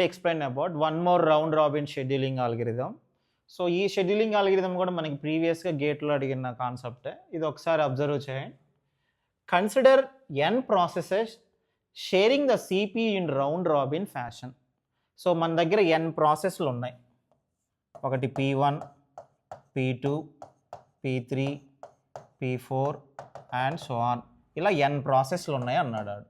to explain about one more round robin scheduling algorithm. So ఈ scheduling algorithm కూడా మనకి ప్రీవియస్గా గేట్లో అడిగిన కాన్సెప్టే. ఇది ఒకసారి అబ్జర్వ్ చేయండి. Consider n processes sharing the CPU in round robin fashion. So మన దగ్గర n ప్రాసెస్లు ఉన్నాయి. ఒకటి P1, P2, P3, P4 and so on. ఇలా n ప్రాసెస్లు ఉన్నాయి అన్నాడు.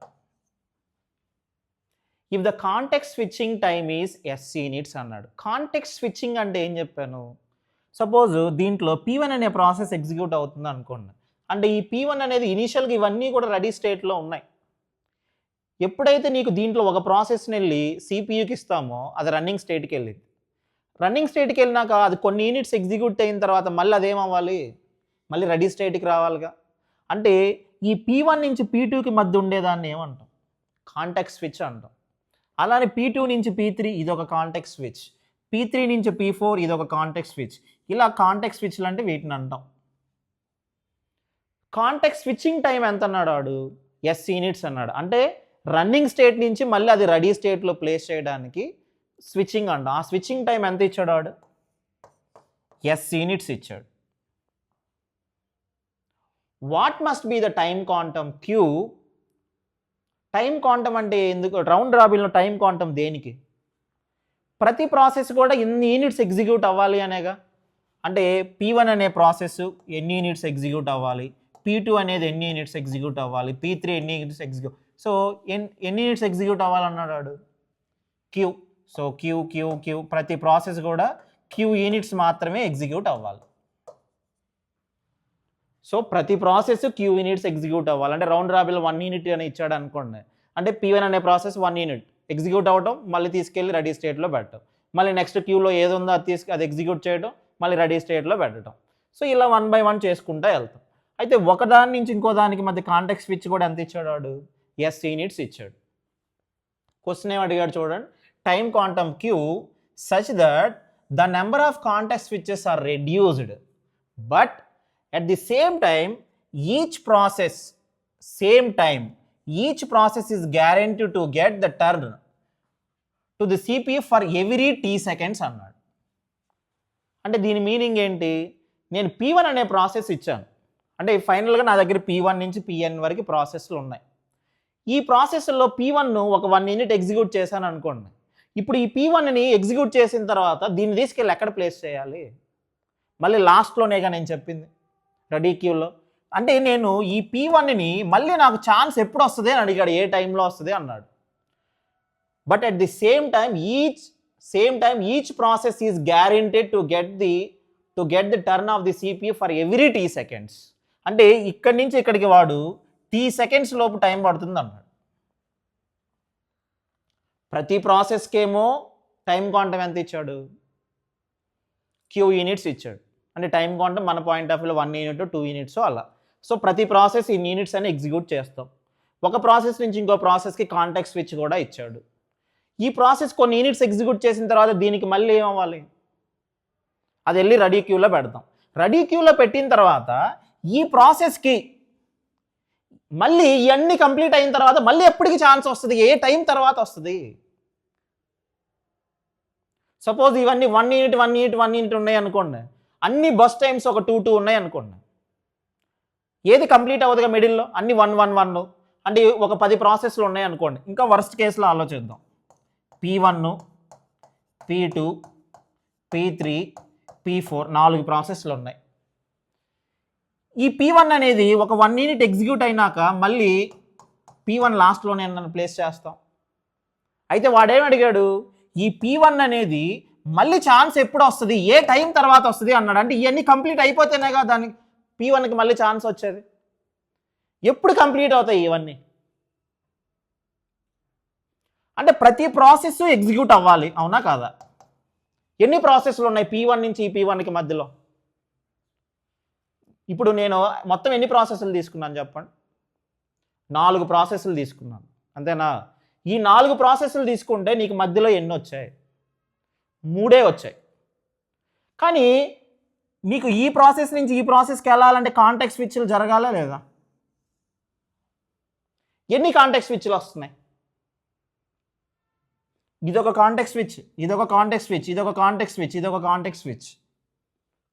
If the context switching time is SC units అన్నాడు. కాంటెక్స్ట్ స్విచ్చింగ్ అంటే ఏం చెప్పాను? సపోజ్ దీంట్లో P1 అనే ప్రాసెస్ ఎగ్జిక్యూట్ అవుతుంది అనుకోండి. అంటే ఈ P1 అనేది ఇనీషియల్గా ఇవన్నీ కూడా రెడీ స్టేట్లో ఉన్నాయి. ఎప్పుడైతే నీకు దీంట్లో ఒక ప్రాసెస్ని వెళ్ళి సిపియూకి ఇస్తామో అది రన్నింగ్ స్టేట్కి వెళ్ళింది. రన్నింగ్ స్టేట్కి వెళ్ళినాక అది కొన్ని యూనిట్స్ ఎగ్జిక్యూట్ అయిన తర్వాత మళ్ళీ అదేమవ్వాలి, మళ్ళీ రెడీ స్టేట్కి రావాలిగా. అంటే ఈ P1 నుంచి P2కి మధ్య ఉండేదాన్ని ఏమంటాం? కాంటెక్స్ట్ స్విచ్ అంటాం. అలానే P2 నుంచి P3 ఇది ఒక కాంటెక్స్ట్ స్విచ్, P3 నుంచి P4 ఇది ఒక కాంటెక్స్ట్ స్విచ్. ఇలా కాంటెక్స్ట్ స్విచ్లు అంటే వీటిని అంటాం. కాంటెక్స్ట్ స్విచ్చింగ్ టైం ఎంత అన్నాడు వాడు? SC యూనిట్స్ అన్నాడు. అంటే రన్నింగ్ స్టేట్ నుంచి మళ్ళీ అది రెడీ స్టేట్లో ప్లేస్ చేయడానికి స్విచ్చింగ్ అంటాం. ఆ స్విచ్చింగ్ టైం ఎంత ఇచ్చాడు వాడు? SC యూనిట్స్ ఇచ్చాడు. What must be the time quantum Q? Time quantum అంటే ఎందుకు? రౌండ్ రాబిన్లో టైం క్వాంటమ్ దేనికి? ప్రతి ప్రాసెస్ కూడా ఎన్ని యూనిట్స్ ఎగ్జిక్యూట్ అవ్వాలి అనేగా. అంటే P1 అనే ప్రాసెస్ ఎన్ని యూనిట్స్ ఎగ్జిక్యూట్ అవ్వాలి, P2 అనేది ఎన్ని యూనిట్స్ ఎగ్జిక్యూట్ అవ్వాలి, P3 ఎన్ని యూనిట్స్ ఎగ్జిక్యూట్. సో ఎన్ని యూనిట్స్ ఎగ్జిక్యూట్ అవ్వాలన్నాడు? Q. సో Q ప్రతి ప్రాసెస్ కూడా Q యూనిట్స్ మాత్రమే ఎగ్జిక్యూట్ అవ్వాలి. సో ప్రతి ప్రాసెస్ Q యూనిట్స్ ఎగ్జిక్యూట్ అవ్వాలి. అంటే రౌండ్ రాబిన్లో 1 యూనిట్ అని ఇచ్చాడు అనుకోండి. అంటే P1 అనే ప్రాసెస్ 1 యూనిట్ ఎగ్జిక్యూట్ అవ్వటం, మళ్ళీ తీసుకెళ్ళి రెడీ స్టేట్లో పెట్టడం, మళ్ళీ నెక్స్ట్ క్యూలో ఏది ఉందో అది ఎగ్జిక్యూట్ చేయడం, మళ్ళీ రెడీ స్టేట్లో పెట్టడం. సో ఇలా 1 by 1 చేసుకుంటూ వెళ్తాం. అయితే ఒకదాని నుంచి ఇంకో దానికి మధ్య కాంటెక్స్ట్ స్విచ్ కూడా ఎంత ఇచ్చాడు వాడు? SC యూనిట్స్ ఇచ్చాడు. క్వశ్చన్ ఏం అడిగాడు చూడండి. Time quantum Q such that the number of context switches are reduced, but at the same time each process is guaranteed to get the turn to the CPU for every t seconds అన్నాడు. అంటే దీని meaning ఏంటి? నేను P1 అనే process ఇచ్చాను. అంటే ఫైనల్గా నా దగ్గర P1 నుంచి Pn వరకు ప్రాసెస్లు ఉన్నాయి. ఈ ప్రాసెస్లో P1 ఒక 1 యూనిట్ ఎగ్జిక్యూట్ చేశాను అనుకోండి. ఇప్పుడు ఈ P1ని ఎగ్జిక్యూట్ చేసిన తర్వాత దీన్ని తీసుకెళ్ళి ఎక్కడ ప్లేస్ చేయాలి? మళ్ళీ లాస్ట్లోనేగా నేను చెప్పింది, రెడీ క్యూలో. అంటే నేను ఈ P1ని మళ్ళీ నాకు ఛాన్స్ ఎప్పుడు వస్తుంది అని అడిగాడు. ఏ టైంలో వస్తుంది అన్నాడు. But at the same time each process is guaranteed to get the turn off the CPU for every t seconds. అంటే ఇక్కడి నుంచి ఇక్కడికి వాడు t సెకండ్స్ లోపు టైం పడుతుంది అన్నాడు. ప్రతి ప్రాసెస్కేమో టైం క్వాంటమ్ ఎంత ఇచ్చాడు? Q యూనిట్స్ ఇచ్చాడు. అంటే టైం క్వాంటమ్ మన పాయింట్ ఆఫ్ వ్యూలో 1 యూనిట్ 2 యూనిట్స్ అలా. సో ప్రతి ప్రాసెస్ ఈ యూనిట్స్ అని ఎగ్జిక్యూట్ చేస్తాం. ఒక ప్రాసెస్ నుంచి ఇంకో ప్రాసెస్కి కాంటెక్స్ట్ స్విచ్ కూడా ఇచ్చాడు. ఈ ప్రాసెస్ కొన్ని యూనిట్స్ ఎగ్జిక్యూట్ చేసిన తర్వాత దీనికి మళ్ళీ ఏమవ్వాలి? అది వెళ్ళి రెడీ క్యూలో పెడతాం. రెడీ క్యూలో పెట్టిన తర్వాత ఈ ప్రాసెస్కి మళ్ళీ ఇవన్నీ కంప్లీట్ అయిన తర్వాత మళ్ళీ ఎప్పటికి ఛాన్స్ వస్తుంది? ఏ టైం తర్వాత వస్తుంది? సపోజ్ ఇవన్నీ 1 యూనిట్ ఉన్నాయి అనుకోండి. అన్ని బస్ టైమ్స్ ఒక 2 ఉన్నాయి అనుకోండి. ఏది కంప్లీట్ అవ్వదుగా మిడిల్లో? అన్ని 1 అంటే ఒక 10 ప్రాసెస్లు ఉన్నాయి అనుకోండి. ఇంకా వర్స్ట్ కేసులో ఆలోచిద్దాం. P1, P2, P3, P4 4 ప్రాసెస్లు ఉన్నాయి. ఈ P1 అనేది ఒక 1 యూనిట్ ఎగ్జిక్యూట్ అయినాక మళ్ళీ P1 లాస్ట్లోనే ప్లేస్ చేస్తాం. అయితే వాడేమి అడిగాడు? ఈ P1 అనేది మళ్ళీ ఛాన్స్ ఎప్పుడు వస్తుంది, ఏ టైం తర్వాత వస్తుంది అన్నాడు. అంటే ఇవన్నీ కంప్లీట్ అయిపోతేనే కదా దానికి P1కి మళ్ళీ ఛాన్స్ వచ్చేది. ఎప్పుడు కంప్లీట్ అవుతాయి ఇవన్నీ? అంటే ప్రతి ప్రాసెస్ ఎగ్జిక్యూట్ అవ్వాలి, అవునా కాదా? ఎన్ని ప్రాసెస్లు ఉన్నాయి P1 నుంచి P1కి మధ్యలో? ఇప్పుడు నేను మొత్తం ఎన్ని ప్రాసెస్లు తీసుకున్నాను చెప్పండి? 4 ప్రాసెస్లు తీసుకున్నాను, అంతేనా? ఈ 4 ప్రాసెస్లు తీసుకుంటే నీకు మధ్యలో ఎన్ని వచ్చాయి? 3 వచ్చాయి. కానీ నీకు ఈ ప్రాసెస్ నుంచి ఈ ప్రాసెస్కి వెళ్ళాలంటే కాంటెక్స్ట్ స్విచ్లు జరగాలా లేదా? ఎన్ని కాంటెక్స్ట్ స్విచ్లు వస్తున్నాయి? ఇదొక కాంటెక్స్ట్ స్విచ్, ఇదొక కాంటెక్స్ట్ స్విచ్, ఇదొక కాంటెక్స్ట్ స్విచ్, ఇదొక కాంటెక్స్ట్ స్విచ్.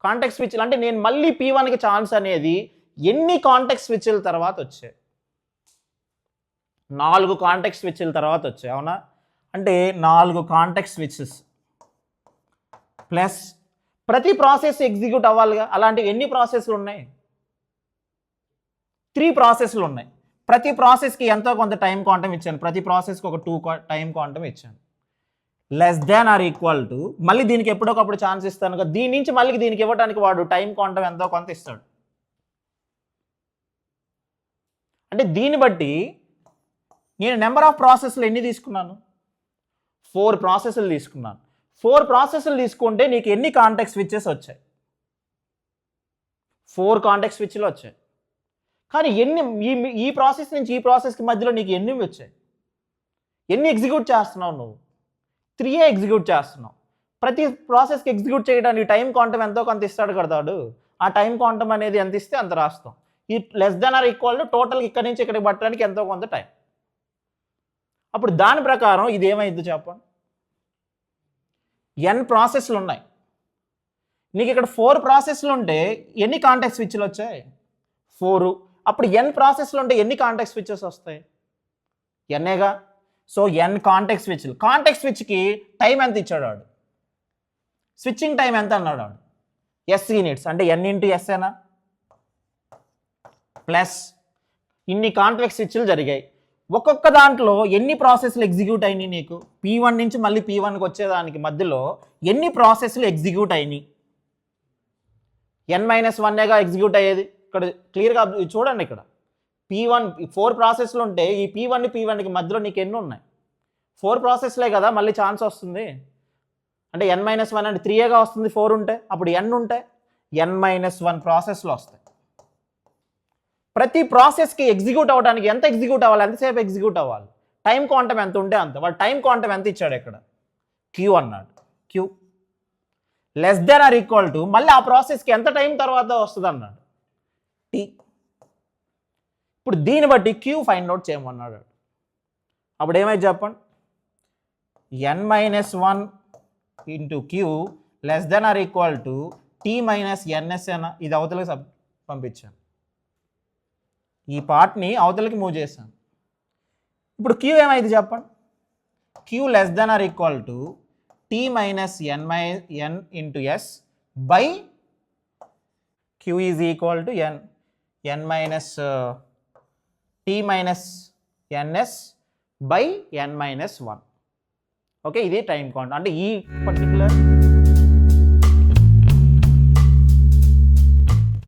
కాంటెక్స్ట్ స్విచ్లు అంటే నేను మళ్ళీ P1కి ఛాన్స్ అనేది ఎన్ని కాంటెక్స్ట్ స్విచ్ల తర్వాత వచ్చాయి? 4 కాంటెక్స్ట్ స్విచ్ల తర్వాత వచ్చాయి, అవునా? అంటే 4 కాంటెక్స్ట్ స్విచెస్ ప్లస్ ప్రతి ప్రాసెస్ ఎగ్జిక్యూట్ అవ్వాలిగా. అలాంటివి ఎన్ని ప్రాసెస్లు ఉన్నాయి? 3 ప్రాసెస్లు ఉన్నాయి. ప్రతి ప్రాసెస్కి ఎంతో కొంత టైం క్వాంటం ఇచ్చాను, ప్రతి ప్రాసెస్కి ఒక 2 టైం క్వాంటం ఇచ్చాను. Less than or equal to, మళ్ళీ దీనికి ఎప్పుడొకప్పుడు ఛాన్స్ ఇస్తాను కదా, దీని నుంచి మళ్ళీ దీనికి ఇవ్వడానికి వాడు టైం క్వాంటం ఎంతో కొంత ఇస్తాడు. అంటే దీన్ని బట్టి నేను నెంబర్ ఆఫ్ ప్రాసెస్లు ఎన్ని తీసుకున్నాను? 4 ప్రాసెస్లు తీసుకున్నాను. 4 ప్రాసెస్లు తీసుకుంటే నీకు ఎన్ని కాంటెక్స్ట్ స్విచెస్ వచ్చాయి? 4 కాంటెక్స్ట్ స్విచ్లు వచ్చాయి. కానీ ఎన్ని ఈ ప్రాసెస్ నుంచి ఈ ప్రాసెస్కి మధ్యలో నీకు ఎన్ని వచ్చాయి? ఎన్ని ఎగ్జిక్యూట్ చేస్తున్నావు నువ్వు? 3 ఎగ్జిక్యూట్ చేస్తున్నావు. ప్రతి ప్రాసెస్కి ఎగ్జిక్యూట్ చేయడానికి టైం క్వాంటం ఎంతో కొంత ఇస్తాడు కడతాడు. ఆ టైం క్వాంటం అనేది ఎంత ఇస్తే అంత రాస్తాం. ఈ less than or equal to టోటల్కి ఇక్కడి నుంచి ఇక్కడికి పట్టడానికి ఎంతో కొంత టైం. అప్పుడు దాని ప్రకారం ఇది ఏమైంది చెప్పండి? n ప్రాసెస్లు ఉన్నాయి. నీకు ఇక్కడ 4 ప్రాసెస్లు ఉంటే ఎన్ని కాంటెక్స్ట్ స్విచ్లు వచ్చాయి? 4. అప్పుడు n ప్రాసెస్లు ఉంటే ఎన్ని కాంటెక్స్ట్ స్విచెస్ వస్తాయి? ఎన్నేగా. సో n కాంటెక్స్ట్ స్విచ్లు. కాంటెక్స్ట్ స్విచ్కి టైం ఎంత ఇచ్చాడు వాడు? స్విచ్చింగ్ టైం ఎంత అన్నాడు వాడు? S units. అంటే n ఇంటూ S ఏనా? ప్లస్ ఇన్ని కాంటెక్స్ట్ స్విచ్లు జరిగాయి. ఒక్కొక్క దాంట్లో ఎన్ని ప్రాసెస్లు ఎగ్జిక్యూట్ అయినాయి నీకు? P1 నుంచి మళ్ళీ P1కి వచ్చేదానికి మధ్యలో ఎన్ని ప్రాసెస్లు ఎగ్జిక్యూట్ అయినాయి? n-1గా ఎగ్జిక్యూట్ అయ్యేది. ఇక్కడ క్లియర్గా చూడండి, ఇక్కడ P1 4 ప్రాసెస్లు ఉంటే ఈ P1కి మధ్యలో నీకు ఎన్ని ఉన్నాయి? 4 ప్రాసెస్లే కదా, మళ్ళీ ఛాన్స్ వస్తుంది. అంటే n-1 అంటే 3గా వస్తుంది 4 ఉంటే. అప్పుడు n ఉంటే n-1 ప్రాసెస్లు వస్తాయి. ప్రతి ప్రాసెస్కి ఎగ్జిక్యూట్ అవ్వడానికి ఎంత ఎగ్జిక్యూట్ అవ్వాలి? ఎంతసేపు ఎగ్జిక్యూట్ అవ్వాలి? టైం క్వాంటం ఎంత ఉంటే అంత. వాడు టైం క్వాంటం ఎంత ఇచ్చాడు ఇక్కడ? Q అన్నాడు. Q less than or equal to మళ్ళీ ఆ ప్రాసెస్కి ఎంత టైం తర్వాత వస్తుంది అన్నాడు? T. ఇప్పుడు దీన్ని బట్టి Q ఫైండ్ అవుట్ చేయమన్నాడు. అప్పుడు ఏమైతే చెప్పండి? n-1 into Q less than or equal to T minus ns ఏనా? ఇది అవతలకి పంపించాను. ఈ పార్ట్ని అవతలకి మూవ్ చేశాను. ఇప్పుడు Q ఏమైంది చెప్పండి? Q less than or equal to T minus n into S by Q is equal to n minus T minus ns by n-1. Okay, ఇది టైం క్వాంటం. అంటే ఈ పర్టికులర్